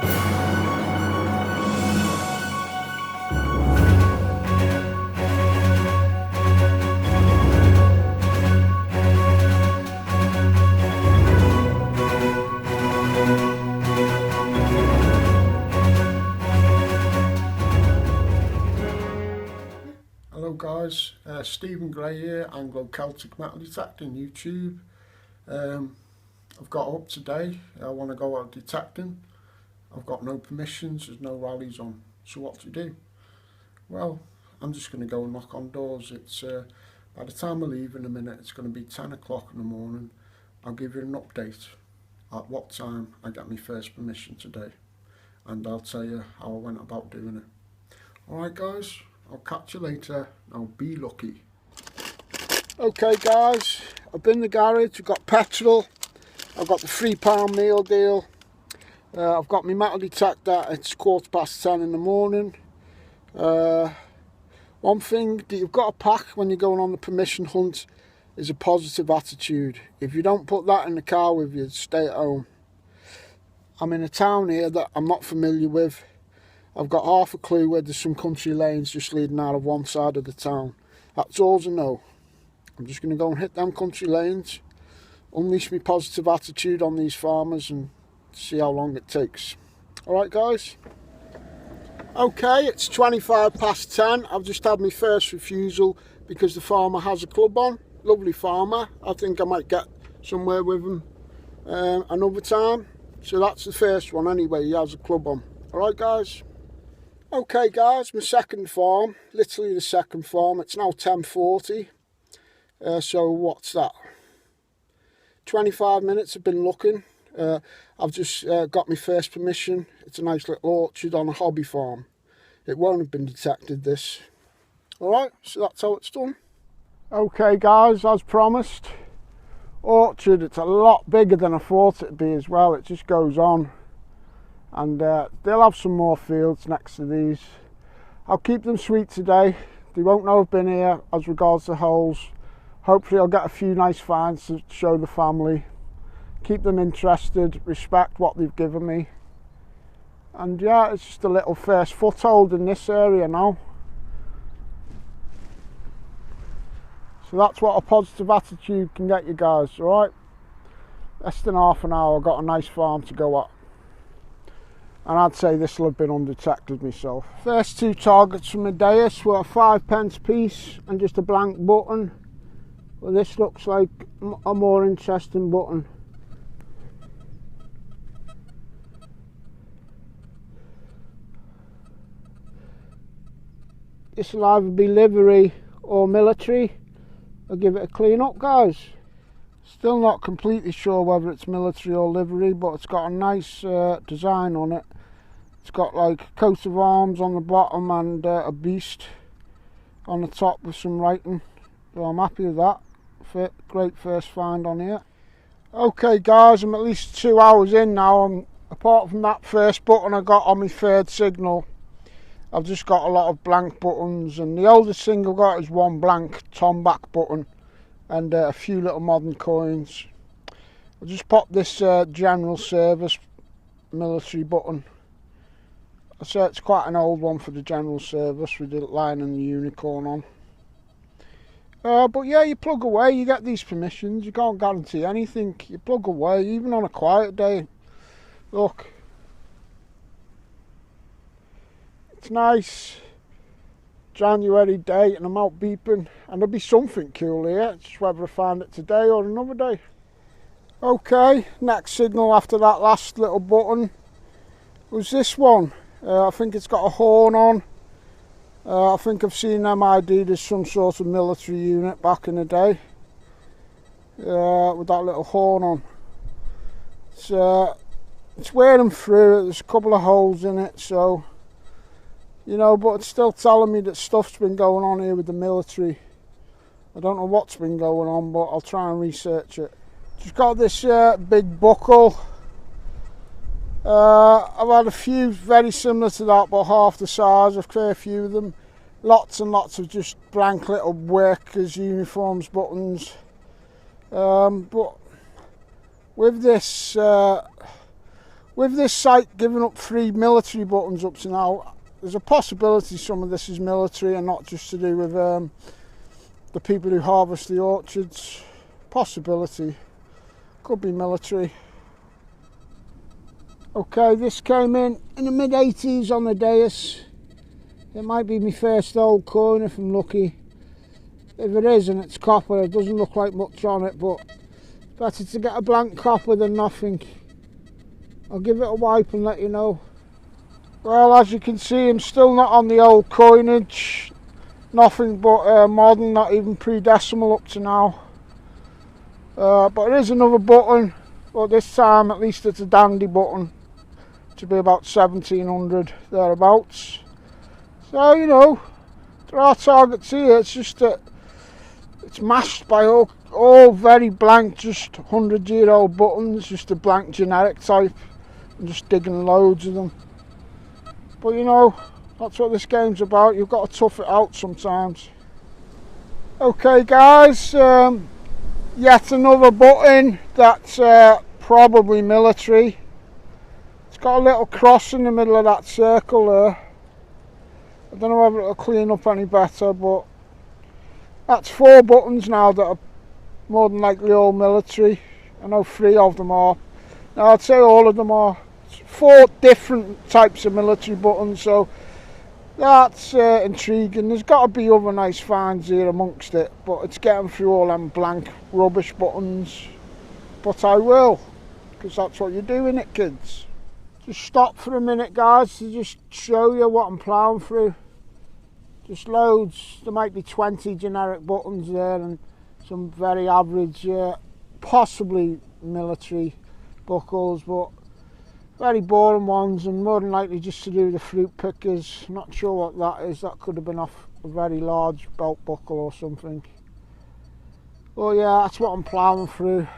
Hello guys, Stephen Gray here, Anglo Celtic metal detecting YouTube. I've got up today, I want to go out detecting. I've got no permissions, there's no rallies on, so what to do? Well, I'm just going to go and knock on doors. It's by the time I leave in a minute, it's going to be 10 o'clock in the morning. I'll give you an update at what time I got my first permission today, and I'll tell you how I went about doing it. Alright guys, I'll catch you later. Now be lucky. Okay guys, I've been in the garage, I've got petrol, I've got the £3 meal deal, I've got my metal detector. It's 10:15 in the morning. One thing that you've got to pack when you're going on the permission hunt is a positive attitude. If you don't put that in the car with you, stay at home. I'm in a town here that I'm not familiar with. I've got half a clue where there's some country lanes just leading out of one side of the town. That's all I know. I'm just going to go and hit them country lanes, unleash my positive attitude on these farmers and see how long it takes. Alright guys? Okay, it's 10:25. I've just had my first refusal because the farmer has a club on. Lovely farmer. I think I might get somewhere with him another time. So that's the first one anyway, he has a club on. Alright guys? Okay guys, my second farm, literally the second farm. It's now 10:40. So what's that? 25 minutes I've been looking. I've just got my first permission. It's a nice little orchard on a hobby farm. It won't have been detected, this. Alright, so that's how it's done. Okay guys, as promised, orchard. It's a lot bigger than I thought it'd be as well. It just goes on. And they'll have some more fields next to these. I'll keep them sweet today. They won't know I've been here as regards to holes. Hopefully I'll get a few nice finds to show the family. Keep them interested, respect what they've given me. And yeah, it's just a little first foothold in this area now. So that's what a positive attitude can get you guys, alright? Less than half an hour, I've got a nice farm to go at. And I'd say this will have been undetected myself. First two targets from the dais were a 5p piece and just a blank button. Well, this looks like a more interesting button. This will either be livery or military. I'll give it a clean up guys. Still not completely sure whether it's military or livery, but it's got a nice design on it. It's got like a coat of arms on the bottom and a beast on the top with some writing. So I'm happy with that. Great first find on here. Okay guys, I'm at least 2 hours in now. Apart from that first button I got on my third signal, I've just got a lot of blank buttons, and the oldest thing I've got is one blank tomback button and a few little modern coins. I'll just pop this general service military button. I say it's quite an old one for the general service with the lion and the unicorn on. But yeah, you plug away, you get these permissions, you can't guarantee anything. You plug away, even on a quiet day. Look. It's nice January day and I'm out beeping, and there'll be something cool here. It's just whether I find it today or another day. Okay, next signal after that last little button was this one. I think it's got a horn on. I think I've seen them ID'd as some sort of military unit back in the day. With that little horn on. It's wearing through. There's a couple of holes in it, so you know, but it's still telling me that stuff's been going on here with the military. I don't know what's been going on, but I'll try and research it. Just got this big buckle. I've had a few very similar to that, but half the size. I've cleared a few of them. Lots and lots of just blank little workers' uniforms buttons. But with this With this site giving up 3 military buttons up to now, there's a possibility some of this is military and not just to do with the people who harvest the orchards. Possibility. Could be military. Okay, this came in the mid-80s on the dais. It might be my first old coin if I'm lucky. If it is and it's copper, it doesn't look like much on it, but better to get a blank copper than nothing. I'll give it a wipe and let you know. Well, as you can see, I'm still not on the old coinage. Nothing but modern, not even pre-decimal up to now. But it is another button, but this time at least it's a dandy button. To be about 1700 thereabouts. So, you know, there are targets here. It's just that it's mashed by all very blank, just 100-year-old buttons, just a blank generic type. I'm just digging loads of them. But you know, that's what this game's about. You've got to tough it out sometimes. Okay guys, yet another button that's probably military. It's got a little cross in the middle of that circle there. I don't know whether it'll clean up any better, but that's 4 buttons now that are more than likely all military. I know 3 of them are. Now I'd say all of them are. 4 different types of military buttons, so that's intriguing. There's got to be other nice finds here amongst it, but it's getting through all them blank rubbish buttons. But I will, because that's what you do, innit, kids? Just stop for a minute, guys, to just show you what I'm ploughing through. Just loads. There might be 20 generic buttons there and some very average, possibly military buckles, but very boring ones, and more than likely just to do with the fruit pickers. Not sure what that is. That could have been off a very large belt buckle or something. Well, yeah, that's what I'm ploughing through.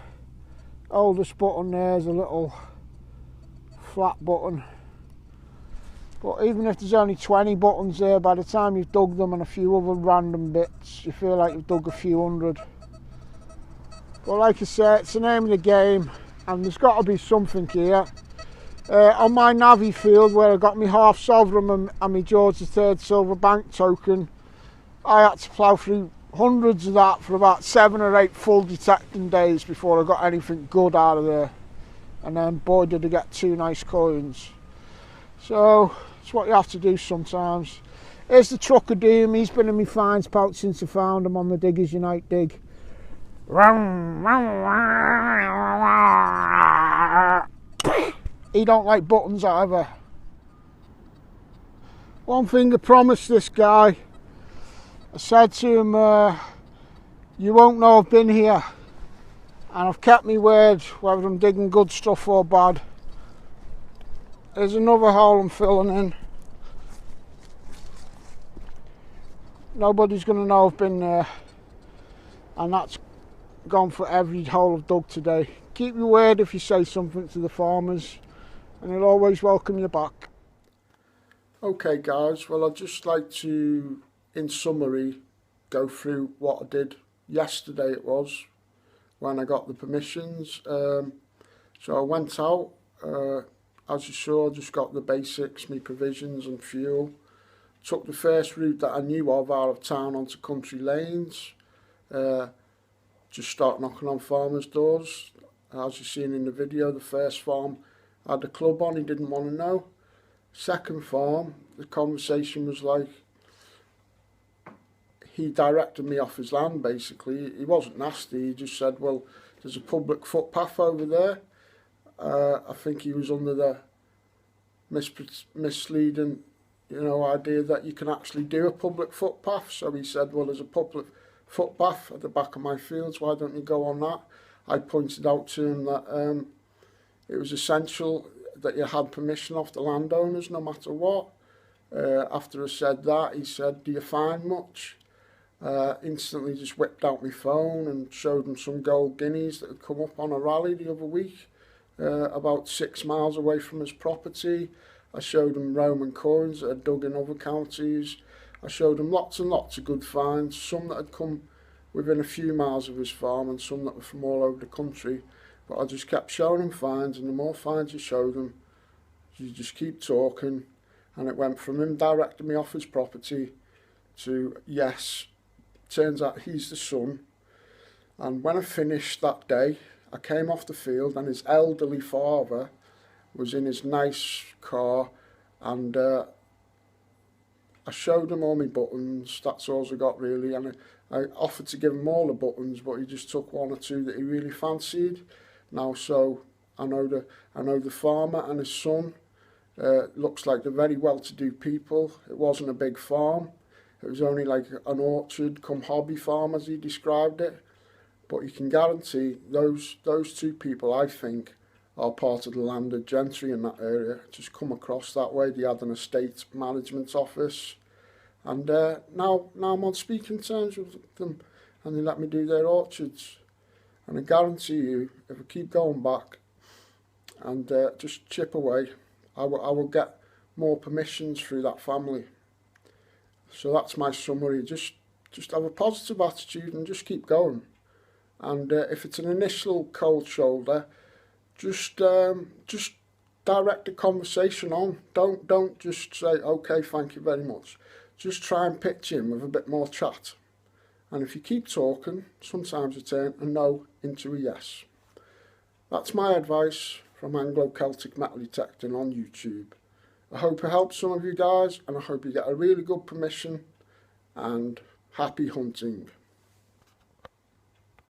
Oldest button there is a little flat button. But even if there's only 20 buttons there, by the time you've dug them and a few other random bits, you feel like you've dug a few hundred. But like I say, it's the name of the game, and there's got to be something here. On my Navy field, where I got my half sovereign and my George III silver bank token, I had to plough through hundreds of that for about 7 or 8 full detecting days before I got anything good out of there. And then boy did I get 2 nice coins. So it's what you have to do sometimes. Here's the truck of doom. He's been in my finds pouch since I found him on the Diggers Unite dig. He don't like buttons either. One thing I promised this guy, I said to him, you won't know I've been here. And I've kept my word, whether I'm digging good stuff or bad. There's another hole I'm filling in. Nobody's going to know I've been there. And that's gone for every hole I've dug today. Keep your word if you say something to the farmers, and they'll always welcome you back. Okay guys, well I'd just like to, in summary, go through what I did yesterday. It was when I got the permissions. So I went out, as you saw, just got the basics, me provisions and fuel. Took the first route that I knew of out of town onto country lanes. Just start knocking on farmers' doors. As you've seen in the video, the first farm had the club on, he didn't want to know. Second farm, the conversation was like, he directed me off his land basically. He wasn't nasty, he just said, well, there's a public footpath over there. I think he was under the misleading, idea that you can actually do a public footpath. So he said, well, there's a public footpath at the back of my fields, why don't you go on that? I pointed out to him that it was essential that you had permission off the landowners no matter what. After I said that, he said, do you find much? Instantly just whipped out my phone and showed him some gold guineas that had come up on a rally the other week, about 6 miles away from his property. I showed him Roman coins that had dug in other counties. I showed him lots and lots of good finds, some that had come within a few miles of his farm and some that were from all over the country. But I just kept showing him finds, and the more finds you showed him, You just keep talking, and it went from him directing me off his property to yes, turns out he's the son. And when I finished that day, I came off the field and his elderly father was in his nice car, and I showed him all my buttons. That's all I got really, and I offered to give him all the buttons, but he just took one or two that he really fancied. Now, so I know the farmer and his son. Looks like they're very well-to-do people. It wasn't a big farm. It was only like an orchard come hobby farm, as he described it. But you can guarantee those two people, I think, are part of the landed gentry in that area. Just come across that way. They had an estate management office, and now I'm on speaking terms with them, and they let me do their orchards. And I guarantee you, if I keep going back and just chip away, I will get more permissions through that family. So that's my summary. Just have a positive attitude and just keep going. And if it's an initial cold shoulder, just direct the conversation on. Don't just say, okay, thank you very much. Just try and pitch in with a bit more chat. And if you keep talking, sometimes you turn a no into a yes. That's my advice from Anglo Celtic metal detecting on YouTube. I hope it helps some of you guys, and I hope you get a really good permission, and happy hunting.